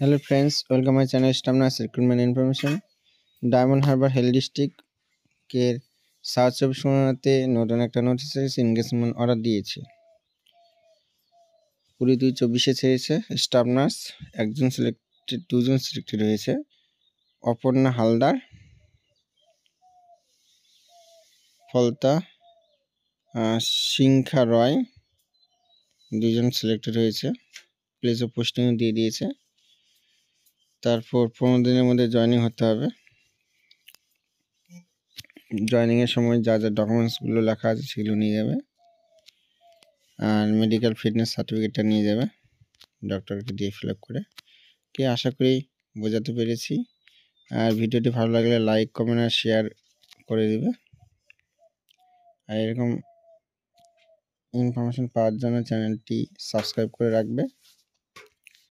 Hello friends, welcome my channel Stamnas Recruitment Information. Diamond harbour health ডিস্ট্রিক্টের 724 নতুন একটা notice এসেছে, এনগেজমেন্ট অর্ডার দিয়েছে। 20-2-24 ছেড়েছে স্টাফ নার্স, দুজন সিলেক্টেড হয়েছে। অপর্ণা হালদার, ফলতা সিংখা রয়, দুজন সিলেক্টেড হয়েছে। প্লেস অফ পোস্টিংও দিয়ে দিয়েছে। তারপর 15 দিনের মধ্যে জয়েনিং হতে হবে। জয়েনিংয়ের সময় যা যা ডকুমেন্টসগুলো লেখা আছে সেগুলো নিয়ে যাবে, আর মেডিকেল ফিটনেস সার্টিফিকেটটা নিয়ে যাবে ডক্টরকে দিয়ে ফিল আপ করে। আশা করি বোঝাতে পেরেছি। আর ভিডিওটি ভালো লাগলে লাইক, কমেন্ট আর শেয়ার করে দেবে। আর এরকম ইনফরমেশন পাওয়ার জন্য চ্যানেলটি সাবস্ক্রাইব করে রাখবে।